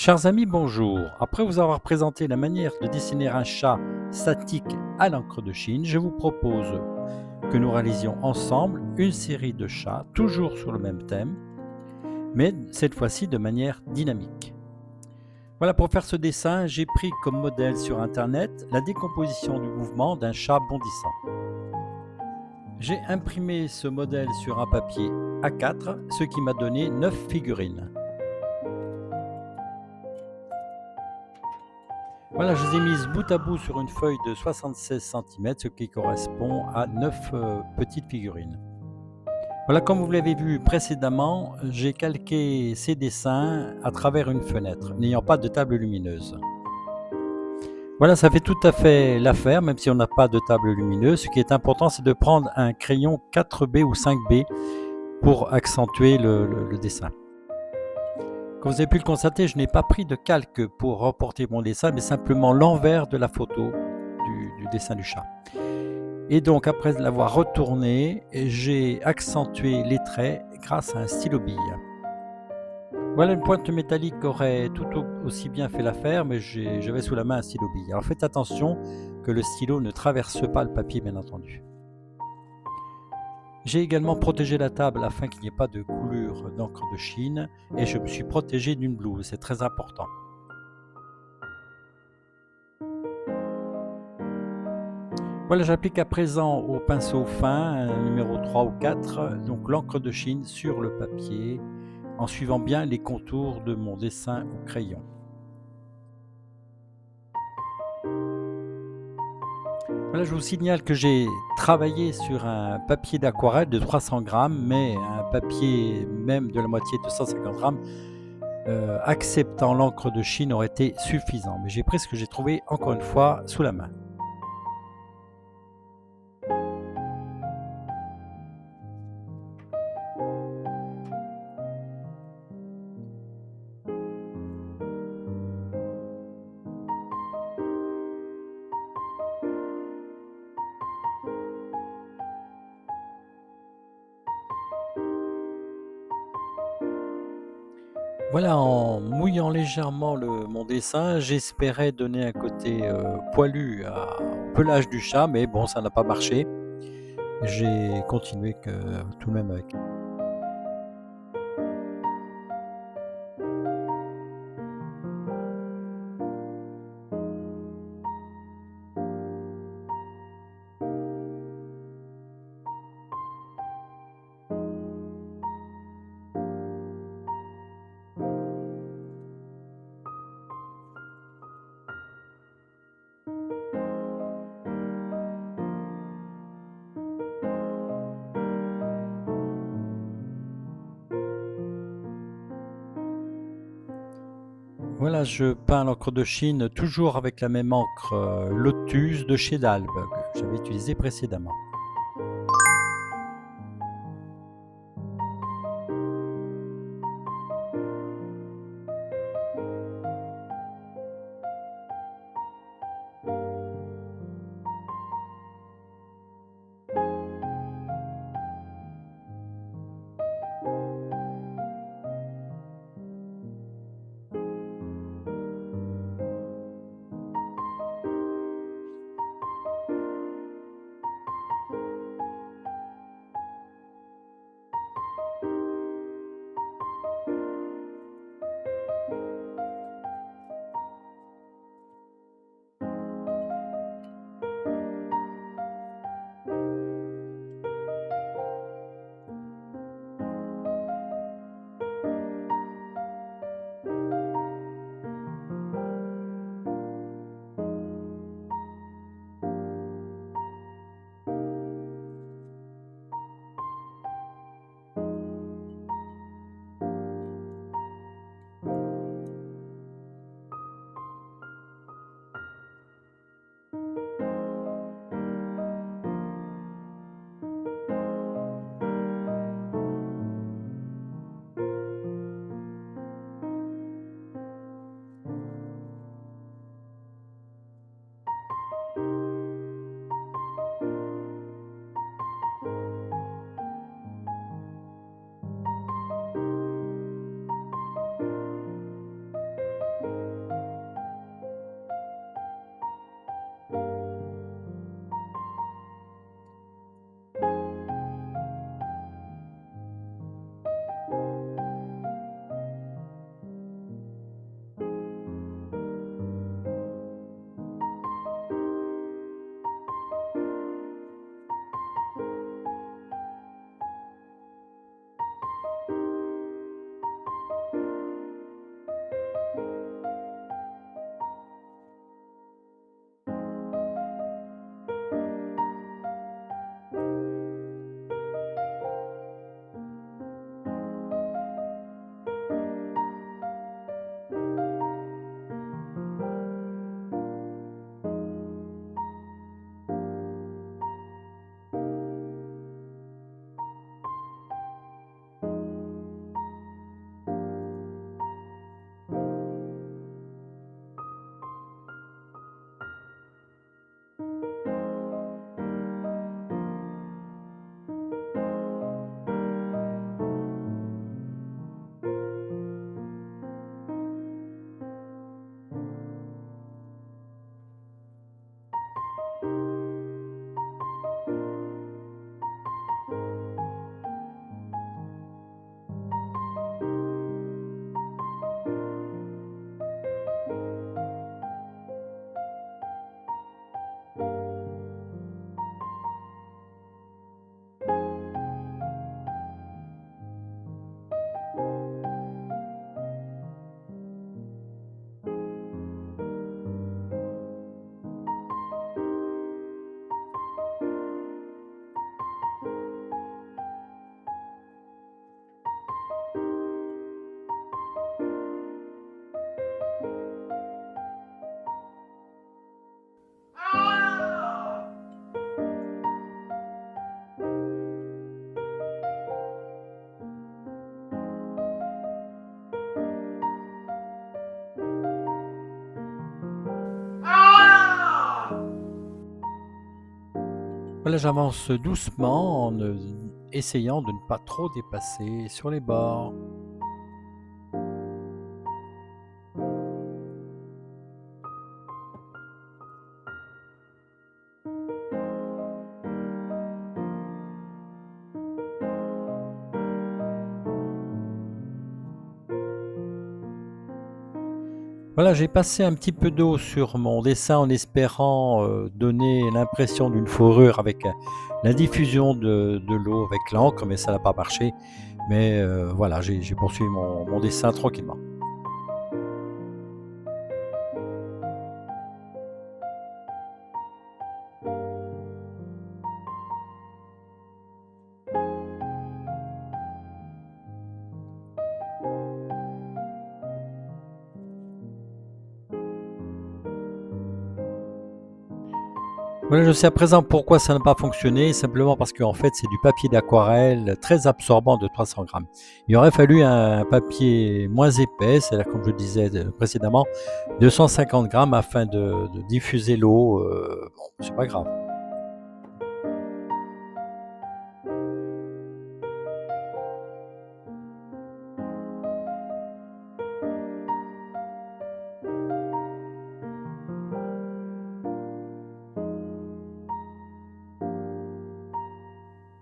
Chers amis, bonjour. Après vous avoir présenté la manière de dessiner un chat statique à l'encre de Chine, je vous propose que nous réalisions ensemble une série de chats, toujours sur le même thème, mais cette fois-ci de manière dynamique. Voilà, pour faire ce dessin, j'ai pris comme modèle sur Internet la décomposition du mouvement d'un chat bondissant. J'ai imprimé ce modèle sur un papier A4, ce qui m'a donné 9 figurines. Voilà, je les ai mises bout à bout sur une feuille de 76 centimètres, ce qui correspond à 9 petites figurines. Voilà, comme vous l'avez vu précédemment, j'ai calqué ces dessins à travers une fenêtre, n'ayant pas de table lumineuse. Voilà, ça fait tout à fait l'affaire, même si on n'a pas de table lumineuse. Ce qui est important, c'est de prendre un crayon 4B ou 5B pour accentuer le dessin. Comme vous avez pu le constater, je n'ai pas pris de calque pour reporter mon dessin, mais simplement l'envers de la photo du dessin du chat. Et donc, après l'avoir retourné, j'ai accentué les traits grâce à un stylo bille. Voilà, une pointe métallique aurait tout aussi bien fait l'affaire, mais j'avais sous la main un stylo bille. Alors faites attention que le stylo ne traverse pas le papier, bien entendu. J'ai également protégé la table afin qu'il n'y ait pas de coulure d'encre de Chine, et je me suis protégé d'une blouse, c'est très important. Voilà, j'applique à présent au pinceau fin, numéro 3 ou 4, donc l'encre de Chine sur le papier, en suivant bien les contours de mon dessin au crayon. Voilà, je vous signale que j'ai travaillé sur un papier d'aquarelle de 300 grammes, mais un papier même de la moitié de 150 grammes, acceptant l'encre de Chine, aurait été suffisant. Mais j'ai pris ce que j'ai trouvé, encore une fois, sous la main. Voilà, en mouillant légèrement mon dessin, j'espérais donner un côté poilu au pelage du chat, mais bon, ça n'a pas marché. J'ai continué tout de même avec. Voilà, je peins l'encre de Chine toujours avec la même encre Lotus de chez Dalbe que j'avais utilisée précédemment. Voilà, j'avance doucement en essayant de ne pas trop dépasser sur les bords. Voilà, j'ai passé un petit peu d'eau sur mon dessin en espérant, donner l'impression d'une fourrure avec, la diffusion de l'eau avec l'encre, mais ça n'a pas marché. Mais, voilà, j'ai poursuivi mon dessin tranquillement. Voilà, je sais à présent pourquoi ça n'a pas fonctionné, simplement parce qu'en fait, c'est du papier d'aquarelle très absorbant de 300 grammes. Il aurait fallu un papier moins épais, c'est-à-dire comme je disais précédemment, 250 grammes afin de diffuser l'eau. Bon, c'est pas grave.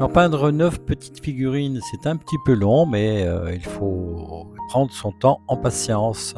En peindre 9 petites figurines, c'est un petit peu long, mais il faut prendre son temps en patience.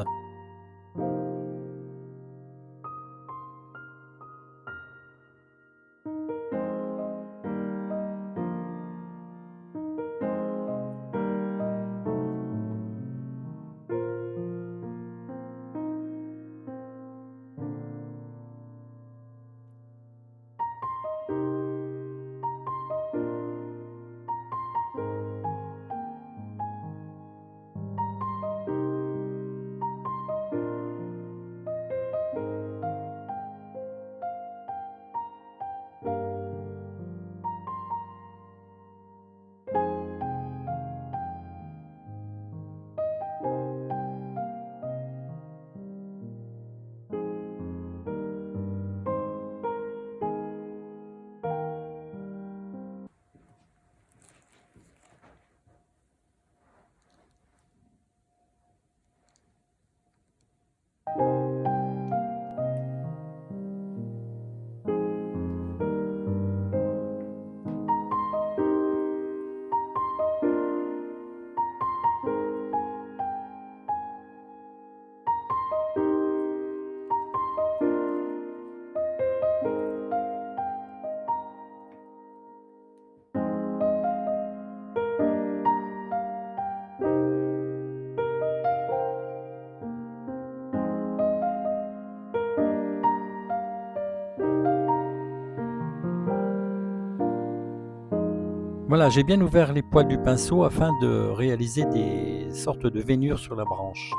Voilà, j'ai bien ouvert les poils du pinceau afin de réaliser des sortes de veinures sur la branche.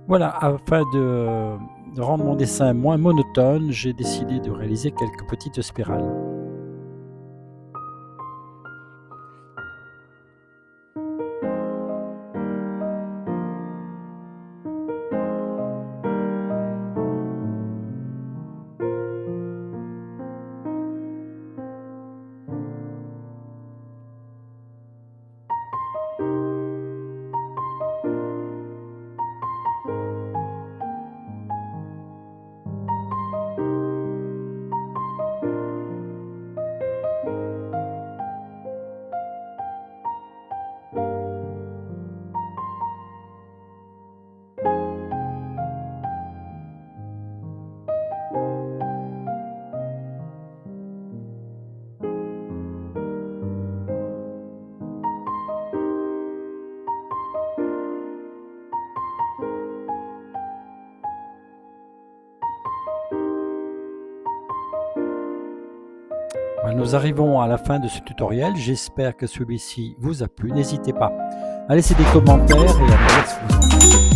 Voilà, afin de rendre mon dessin moins monotone, j'ai décidé de réaliser quelques petites spirales. Voilà, nous arrivons à la fin de ce tutoriel. J'espère que celui-ci vous a plu. N'hésitez pas à laisser des commentaires et à me dire ce que vous en pensez.